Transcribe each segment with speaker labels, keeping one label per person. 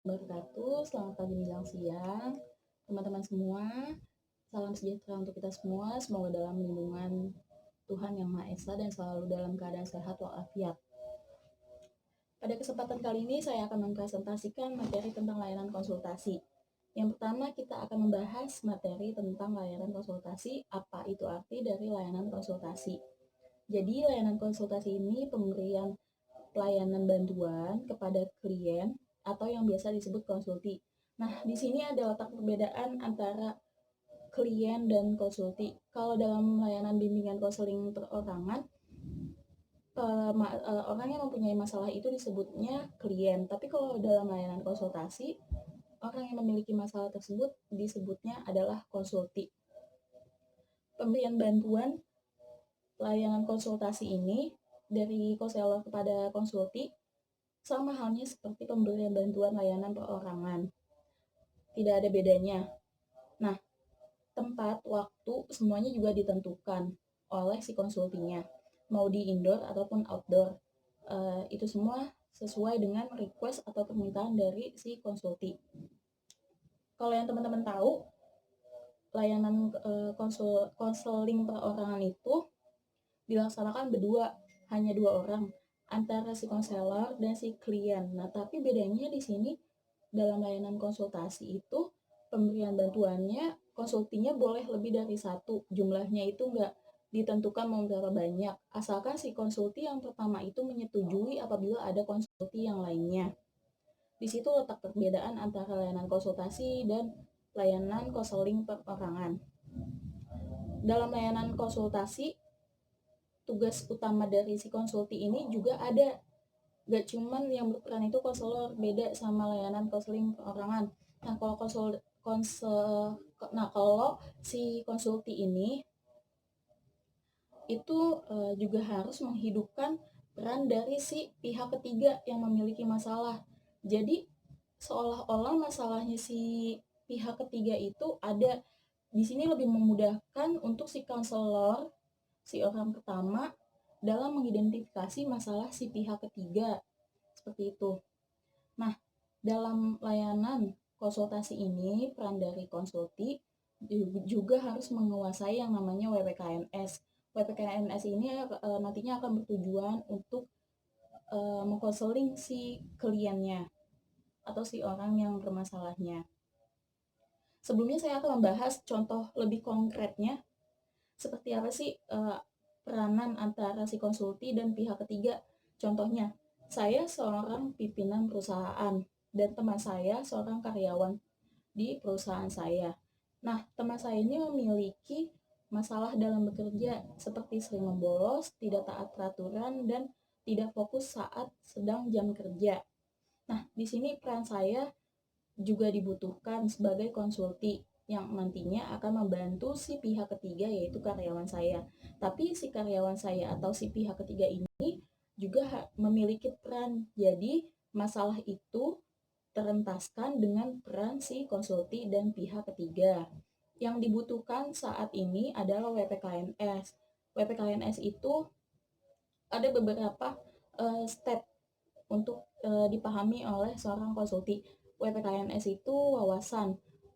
Speaker 1: Wabarakatuh. Selamat pagi menjelang siang, teman-teman semua. Salam sejahtera untuk kita semua. Semoga dalam lindungan Tuhan Yang Maha Esa dan selalu dalam keadaan sehat walafiat. Pada kesempatan kali ini saya akan mempresentasikan materi tentang layanan konsultasi. Yang pertama, kita akan membahas materi tentang layanan konsultasi, apa itu arti dari layanan konsultasi. Jadi, layanan konsultasi ini pemberian pelayanan bantuan kepada klien atau yang biasa disebut konsulti. Nah, di sini ada letak perbedaan antara klien dan konsulti. Kalau dalam layanan bimbingan konseling perorangan, orang yang mempunyai masalah itu disebutnya klien. Tapi kalau dalam layanan konsultasi, orang yang memiliki masalah tersebut disebutnya adalah konsulti. Pemberian bantuan layanan konsultasi ini dari konselor kepada konsulti sama halnya seperti pemberian bantuan layanan perorangan. Tidak ada bedanya. Nah, tempat, waktu, semuanya juga ditentukan oleh si konsultinya. Mau di indoor ataupun outdoor. Itu semua sesuai dengan request atau permintaan dari si konsulti. Kalau yang teman-teman tahu, layanan konseling perorangan itu dilaksanakan berdua, hanya 2 orang, antara si konselor dan si klien. Nah, tapi bedanya di sini dalam layanan konsultasi itu pemberian bantuannya konsultinya boleh lebih dari satu, jumlahnya itu nggak ditentukan mau berapa banyak, asalkan si konsulti yang pertama itu menyetujui apabila ada konsulti yang lainnya. Di situ letak perbedaan antara layanan konsultasi dan layanan konseling perorangan. Dalam layanan konsultasi, tugas utama dari si konsulti ini juga ada. Gak cuman yang berperan itu konselor, beda sama layanan konseling perorangan. Nah, kalau si konsulti ini itu juga harus menghidupkan peran dari si pihak ketiga yang memiliki masalah. Jadi seolah-olah masalahnya si pihak ketiga itu ada di sini lebih memudahkan untuk si konselor, si orang pertama dalam mengidentifikasi masalah si pihak ketiga. Seperti itu. Nah, dalam layanan konsultasi ini, peran dari konsulti juga harus menguasai yang namanya WPKNS. WPKNS ini nantinya akan bertujuan untuk mengkonseling si kliennya atau si orang yang bermasalahnya. Sebelumnya saya akan membahas contoh lebih konkretnya seperti apa sih peranan antara si konsulti dan pihak ketiga. Contohnya, saya seorang pimpinan perusahaan dan teman saya seorang karyawan di perusahaan saya. Nah, teman saya ini memiliki masalah dalam bekerja seperti sering membolos, tidak taat peraturan, dan tidak fokus saat sedang jam kerja. Nah, di sini peran saya juga dibutuhkan sebagai konsulti yang nantinya akan membantu si pihak ketiga yaitu karyawan saya. Tapi si karyawan saya atau si pihak ketiga ini juga memiliki peran. Jadi masalah itu terentaskan dengan peran si konsulti dan pihak ketiga. Yang dibutuhkan saat ini adalah WPKNS. WPKNS itu ada beberapa step untuk dipahami oleh seorang konsulti. WPKNS itu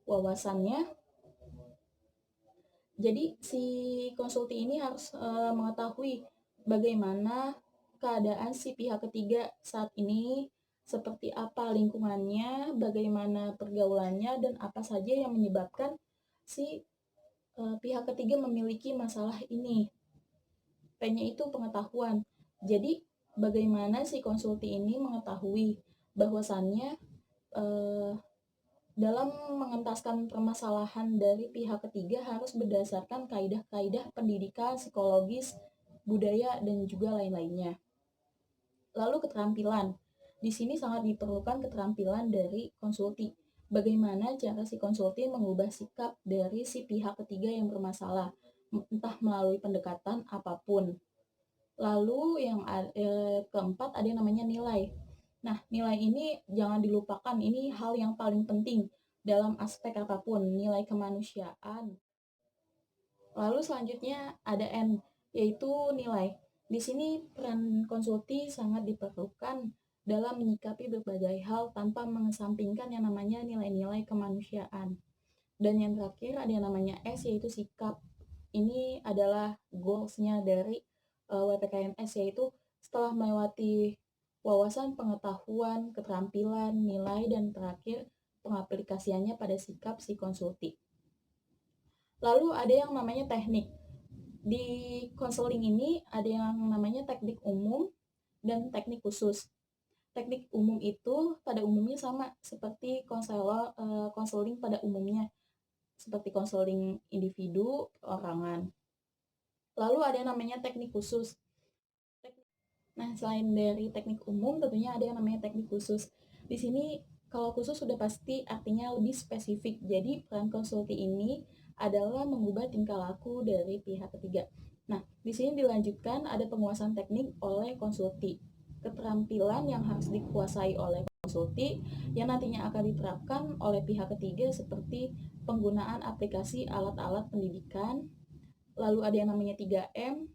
Speaker 1: wawasannya. Jadi si konsulti ini harus mengetahui bagaimana keadaan si pihak ketiga saat ini, seperti apa lingkungannya, bagaimana pergaulannya, dan apa saja yang menyebabkan si pihak ketiga memiliki masalah ini. P-nya itu pengetahuan. Jadi bagaimana si konsulti ini mengetahui bahwasannya dalam mengentaskan permasalahan dari pihak ketiga harus berdasarkan kaidah-kaidah pendidikan, psikologis, budaya, dan juga lain-lainnya. Lalu keterampilan. Di sini sangat diperlukan keterampilan dari konsulti. Bagaimana cara si konsulti mengubah sikap dari si pihak ketiga yang bermasalah, entah melalui pendekatan apapun. Lalu yang keempat ada yang namanya nilai. Nah, nilai ini jangan dilupakan, ini hal yang paling penting dalam aspek apapun, nilai kemanusiaan. Lalu selanjutnya ada N, yaitu nilai. Di sini peran konsulti sangat diperlukan dalam menyikapi berbagai hal tanpa mengesampingkan yang namanya nilai-nilai kemanusiaan. Dan yang terakhir ada yang namanya S, yaitu sikap. Ini adalah goals-nya dari WPKMS, yaitu setelah melewati wawasan, pengetahuan, keterampilan, nilai, dan terakhir pengaplikasiannya pada sikap si konsulti. Lalu ada yang namanya teknik. Di konseling ini ada yang namanya teknik umum dan teknik khusus. Teknik umum itu pada umumnya sama seperti konseling pada umumnya, seperti konseling individu, perorangan. Lalu ada yang namanya teknik khusus. Nah, selain dari teknik umum, tentunya ada yang namanya teknik khusus. Di sini, kalau khusus sudah pasti artinya lebih spesifik. Jadi, peran konsulti ini adalah mengubah tingkah laku dari pihak ketiga. Nah, di sini dilanjutkan ada penguasaan teknik oleh konsulti. Keterampilan yang harus dikuasai oleh konsulti yang nantinya akan diterapkan oleh pihak ketiga seperti penggunaan aplikasi alat-alat pendidikan. Lalu ada yang namanya 3M,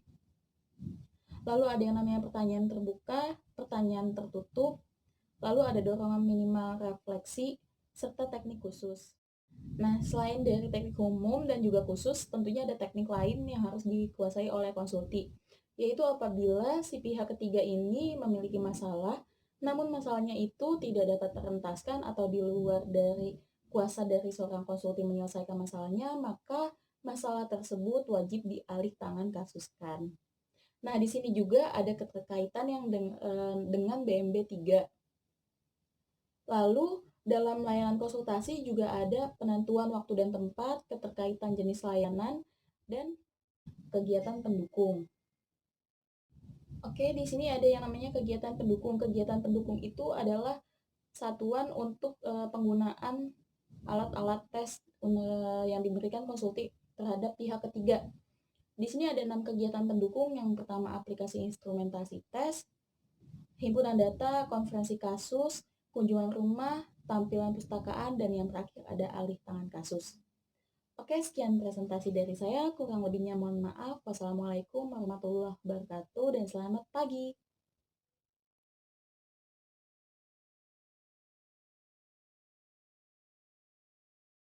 Speaker 1: lalu ada yang namanya pertanyaan terbuka, pertanyaan tertutup, lalu ada dorongan minimal refleksi, serta teknik khusus. Nah, selain dari teknik umum dan juga khusus, tentunya ada teknik lain yang harus dikuasai oleh konsulti, yaitu apabila si pihak ketiga ini memiliki masalah, namun masalahnya itu tidak dapat terentaskan atau di luar dari kuasa dari seorang konsulti menyelesaikan masalahnya, maka masalah tersebut wajib dialih tangan kasuskan. Nah, di sini juga ada keterkaitan yang dengan BMB 3. Lalu, dalam layanan konsultasi juga ada penentuan waktu dan tempat, keterkaitan jenis layanan, dan kegiatan pendukung. Oke, di sini ada yang namanya kegiatan pendukung. Kegiatan pendukung itu adalah satuan untuk penggunaan alat-alat tes yang diberikan konsulti terhadap pihak ketiga. Di sini ada 6 kegiatan pendukung. Yang pertama aplikasi instrumentasi tes, himpunan data, konferensi kasus, kunjungan rumah, tampilan pustakaan, dan yang terakhir ada alih tangan kasus. Oke, sekian presentasi dari saya. Kurang lebihnya mohon maaf. Wassalamualaikum warahmatullahi wabarakatuh dan selamat pagi.